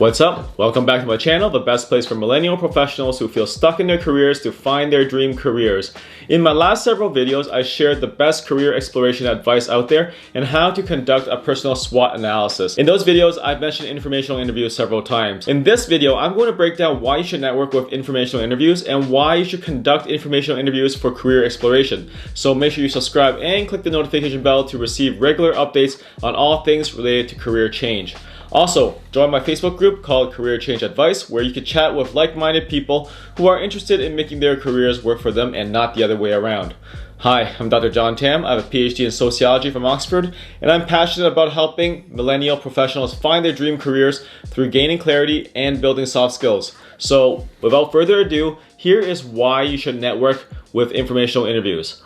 What's up? Welcome back to my channel, the best place for millennial professionals who feel stuck in their careers to find their dream careers. In my last several videos, I shared the best career exploration advice out there and how to conduct a personal SWOT analysis. In those videos, I've mentioned informational interviews several times. In this video, I'm going to break down why you should network with informational interviews and why you should conduct informational interviews for career exploration. So make sure you subscribe and click the notification bell to receive regular updates on all things related to career change. Also, join my Facebook group called Career Change Advice, where you can chat with like-minded people who are interested in making their careers work for them and not the other way around. Hi, I'm Dr. John Tam. I have a PhD in sociology from Oxford, and I'm passionate about helping millennial professionals find their dream careers through gaining clarity and building soft skills. So, without further ado, here is why you should network with informational interviews.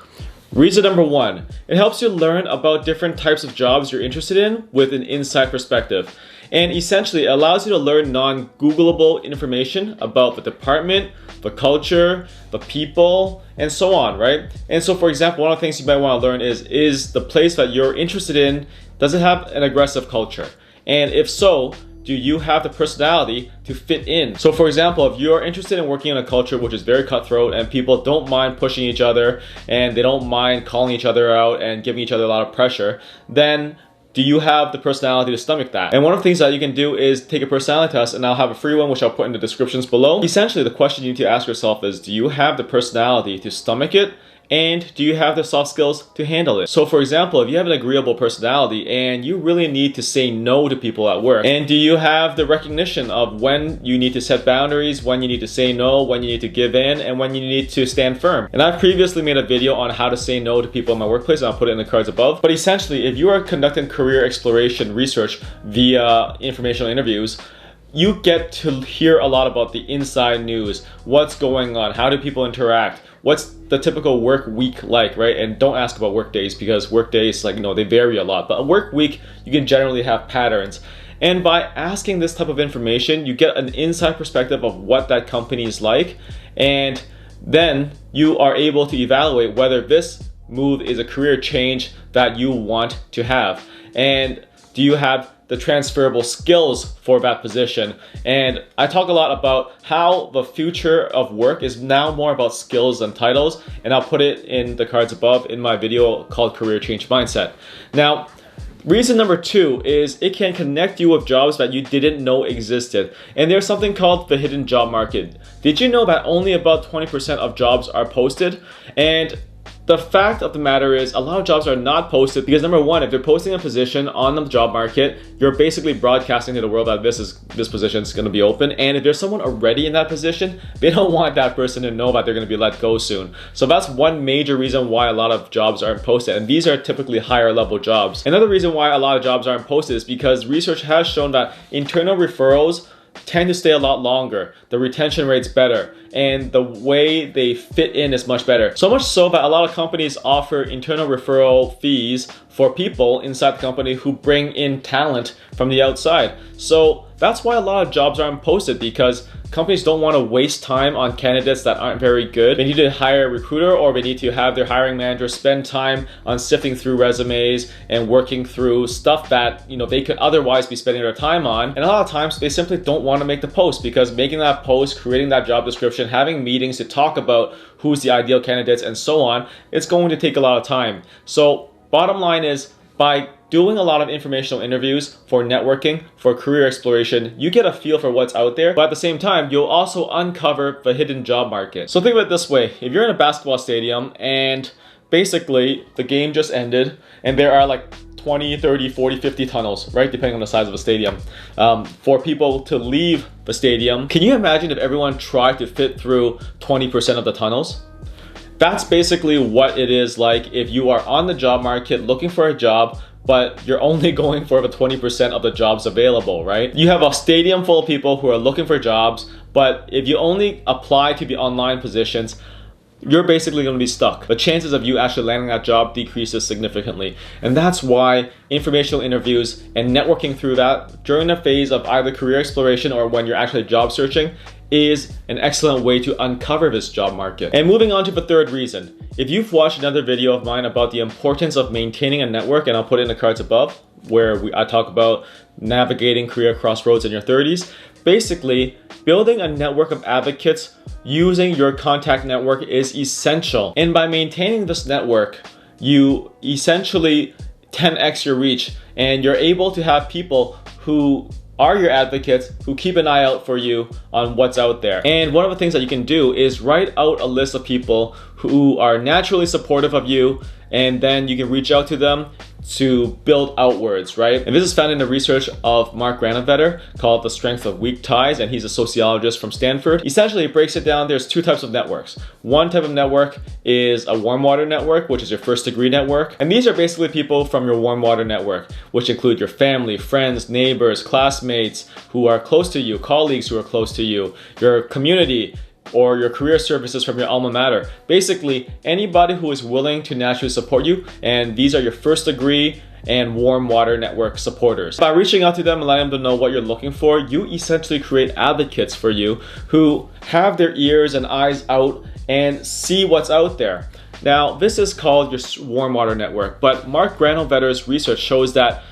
Reason number one, it helps you learn about different types of jobs you're interested in with an inside perspective. And essentially, it allows you to learn non-Googleable information about the department, the culture, the people, and so on, right? And so, for example, one of the things you might want to learn is the place that you're interested in, does it have an aggressive culture? And if so, do you have the personality to fit in? So for example, if you're interested in working in a culture which is very cutthroat and people don't mind pushing each other and they don't mind calling each other out and giving each other a lot of pressure, then do you have the personality to stomach that? And one of the things that you can do is take a personality test, and I'll have a free one which I'll put in the descriptions below. Essentially, the question you need to ask yourself is, do you have the personality to stomach it? And do you have the soft skills to handle it? So for example, if you have an agreeable personality and you really need to say no to people at work, and do you have the recognition of when you need to set boundaries, when you need to say no, when you need to give in, and when you need to stand firm? And I've previously made a video on how to say no to people in my workplace, and I'll put it in the cards above. But essentially, if you are conducting career exploration research via informational interviews, you get to hear a lot about the inside news, what's going on, how do people interact, what's the typical work week like, right? And don't ask about work days, because work days, they vary a lot. But a work week, you can generally have patterns. And by asking this type of information, you get an inside perspective of what that company is like. And then you are able to evaluate whether this move is a career change that you want to have. And do you have the transferable skills for that position? And I talk a lot about how the future of work is now more about skills than titles, and I'll put it in the cards above in my video called Career Change Mindset. Now, reason number two is it can connect you with jobs that you didn't know existed. And there's something called the hidden job market. Did you know that only about 20% of jobs are posted? And the fact of the matter is a lot of jobs are not posted because, number one, if they're posting a position on the job market, you're basically broadcasting to the world that this position is going to be open. And if there's someone already in that position, they don't want that person to know that they're going to be let go soon. So that's one major reason why a lot of jobs aren't posted. And these are typically higher level jobs. Another reason why a lot of jobs aren't posted is because research has shown that internal referrals tend to stay a lot longer. The retention rate's better, and the way they fit in is much better. So much so that a lot of companies offer internal referral fees for people inside the company who bring in talent from the outside. So that's why a lot of jobs aren't posted, because companies don't want to waste time on candidates that aren't very good. They need to hire a recruiter, or they need to have their hiring manager spend time on sifting through resumes and working through stuff that they could otherwise be spending their time on. And a lot of times they simply don't want to make the post, because making that post, creating that job description, having meetings to talk about who's the ideal candidates and so on, it's going to take a lot of time. So bottom line is, by doing a lot of informational interviews for networking, for career exploration, you get a feel for what's out there, but at the same time, you'll also uncover the hidden job market. So think of it this way. If you're in a basketball stadium and basically the game just ended and there are like 20, 30, 40, 50 tunnels, right? Depending on the size of the stadium, for people to leave the stadium. Can you imagine if everyone tried to fit through 20% of the tunnels? That's basically what it is like if you are on the job market looking for a job, but you're only going for the 20% of the jobs available, right? You have a stadium full of people who are looking for jobs, but if you only apply to the online positions, you're basically going to be stuck. The chances of you actually landing that job decreases significantly. And that's why informational interviews and networking through that during the phase of either career exploration or when you're actually job searching is an excellent way to uncover this job market. And moving on to the third reason. If you've watched another video of mine about the importance of maintaining a network, and I'll put it in the cards above, where I talk about navigating career crossroads in your 30s. Basically, building a network of advocates using your contact network is essential. And by maintaining this network, you essentially 10x your reach, and you're able to have people who are your advocates who keep an eye out for you on what's out there. And one of the things that you can do is write out a list of people who are naturally supportive of you, and then you can reach out to them to build outwards, right? And this is found in the research of Mark Granovetter called The Strength of Weak Ties, and he's a sociologist from Stanford. Essentially, it breaks it down. There's two types of networks. One type of network is a warm water network, which is your first degree network. And these are basically people from your warm water network, which include your family, friends, neighbors, classmates who are close to you, colleagues who are close to you, your community, or your career services from your alma mater. Basically, anybody who is willing to naturally support you, and these are your first degree and warm water network supporters. By reaching out to them and letting them know what you're looking for, you essentially create advocates for you who have their ears and eyes out and see what's out there. Now, this is called your warm water network, but Mark Granovetter's research shows that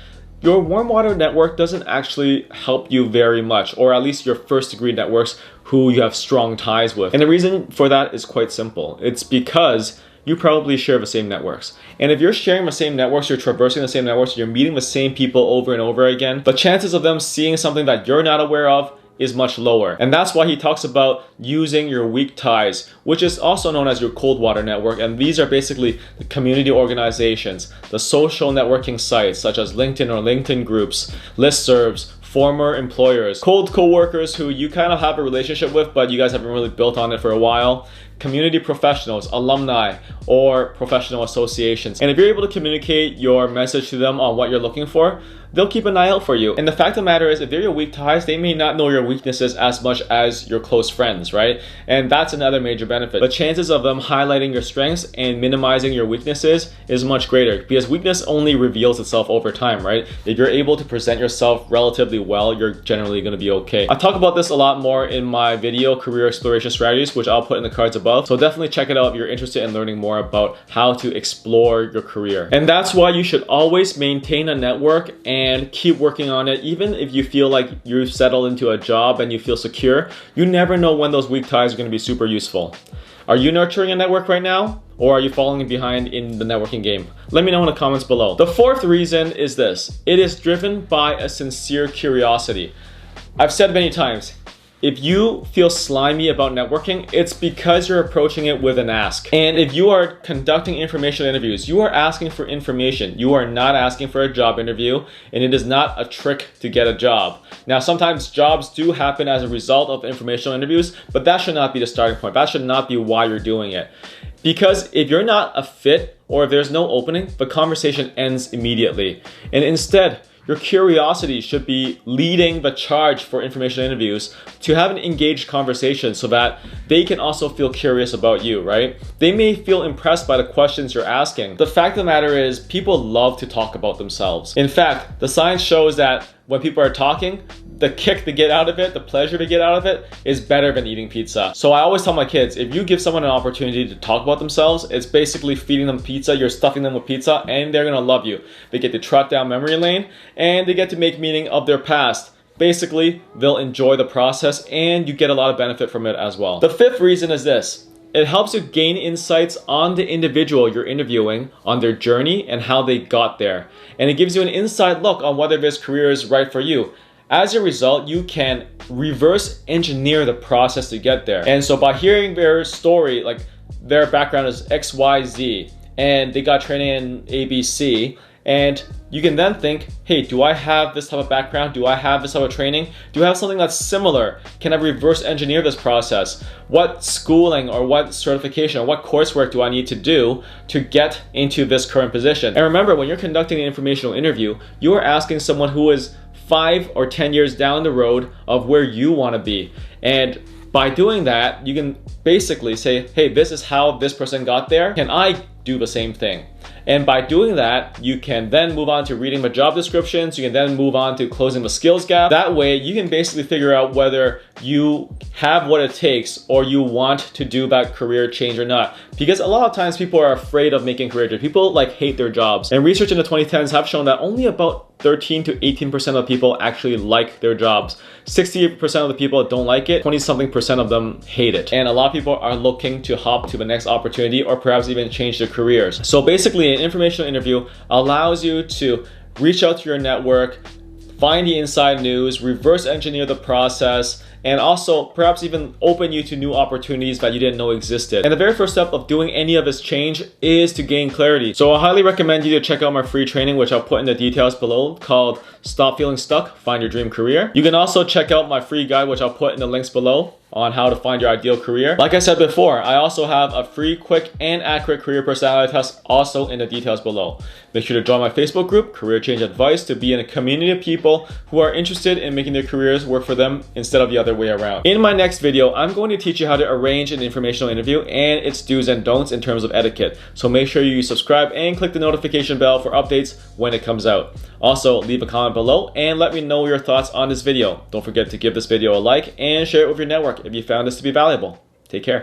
your warm water network doesn't actually help you very much, or at least your first degree networks who you have strong ties with. And the reason for that is quite simple. It's because you probably share the same networks. And if you're sharing the same networks, you're traversing the same networks, you're meeting the same people over and over again, the chances of them seeing something that you're not aware of is much lower. And that's why he talks about using your weak ties, which is also known as your cold water network. And these are basically the community organizations, the social networking sites such as LinkedIn or LinkedIn groups, listservs, former employers, cold coworkers who you kind of have a relationship with, but you guys haven't really built on it for a while, community professionals, alumni, or professional associations. And if you're able to communicate your message to them on what you're looking for, they'll keep an eye out for you. And the fact of the matter is, if they're your weak ties, they may not know your weaknesses as much as your close friends, right? And that's another major benefit. The chances of them highlighting your strengths and minimizing your weaknesses is much greater, because weakness only reveals itself over time, right? If you're able to present yourself relatively well, you're generally gonna be okay. I talk about this a lot more in my video, Career Exploration Strategies, which I'll put in the cards above. So definitely check it out if you're interested in learning more about how to explore your career. And that's why you should always maintain a network and keep working on it. Even if you feel like you've settled into a job and you feel secure, you never know when those weak ties are going to be super useful. Are you nurturing a network right now? Or are you falling behind in the networking game? Let me know in the comments below. The fourth reason is this. It is driven by a sincere curiosity. I've said many times, if you feel slimy about networking, it's because you're approaching it with an ask. And if you are conducting informational interviews, you are asking for information. You are not asking for a job interview, and it is not a trick to get a job. Now, sometimes jobs do happen as a result of informational interviews, but that should not be the starting point. That should not be why you're doing it. Because if you're not a fit, or if there's no opening, the conversation ends immediately. And instead, your curiosity should be leading the charge for information interviews to have an engaged conversation so that they can also feel curious about you, right? They may feel impressed by the questions you're asking. The fact of the matter is, people love to talk about themselves. In fact, the science shows that when people are talking, the kick to get out of it, the pleasure to get out of it is better than eating pizza. So I always tell my kids, if you give someone an opportunity to talk about themselves, it's basically feeding them pizza, you're stuffing them with pizza, and they're gonna love you. They get to trot down memory lane, and they get to make meaning of their past. Basically, they'll enjoy the process, and you get a lot of benefit from it as well. The fifth reason is this. It helps you gain insights on the individual you're interviewing, on their journey and how they got there. And it gives you an inside look on whether this career is right for you. As a result, you can reverse engineer the process to get there. And so by hearing their story, like their background is XYZ, and they got training in ABC, and you can then think, hey, do I have this type of background? Do I have this type of training? Do I have something that's similar? Can I reverse engineer this process? What schooling or what certification or what coursework do I need to do to get into this current position? And remember, when you're conducting an informational interview, you are asking someone who is 5 or 10 years down the road of where you want to be. And by doing that, you can basically say, hey, this is how this person got there. Can I do the same thing? And by doing that, you can then move on to reading the job descriptions. You can then move on to closing the skills gap. That way, you can basically figure out whether you have what it takes or you want to do that career change or not. Because a lot of times people are afraid of making career change. People hate their jobs. And research in the 2010s have shown that only about 13 to 18% of people actually like their jobs. 68% of the people don't like it, 20-something% of them hate it. And a lot of people are looking to hop to the next opportunity or perhaps even change their careers. So basically, an informational interview allows you to reach out to your network, find the inside news, reverse engineer the process, and also perhaps even open you to new opportunities that you didn't know existed. And the very first step of doing any of this change is to gain clarity. So I highly recommend you to check out my free training, which I'll put in the details below, called Stop Feeling Stuck, Find Your Dream Career. You can also check out my free guide, which I'll put in the links below, on how to find your ideal career. Like I said before, I also have a free, quick, and accurate career personality test also in the details below. Make sure to join my Facebook group, Career Change Advice, to be in a community of people who are interested in making their careers work for them instead of the other way around. In my next video, I'm going to teach you how to arrange an informational interview and its do's and don'ts in terms of etiquette. So make sure you subscribe and click the notification bell for updates when it comes out. Also, leave a comment below and let me know your thoughts on this video. Don't forget to give this video a like and share it with your network if you found this to be valuable. Take care.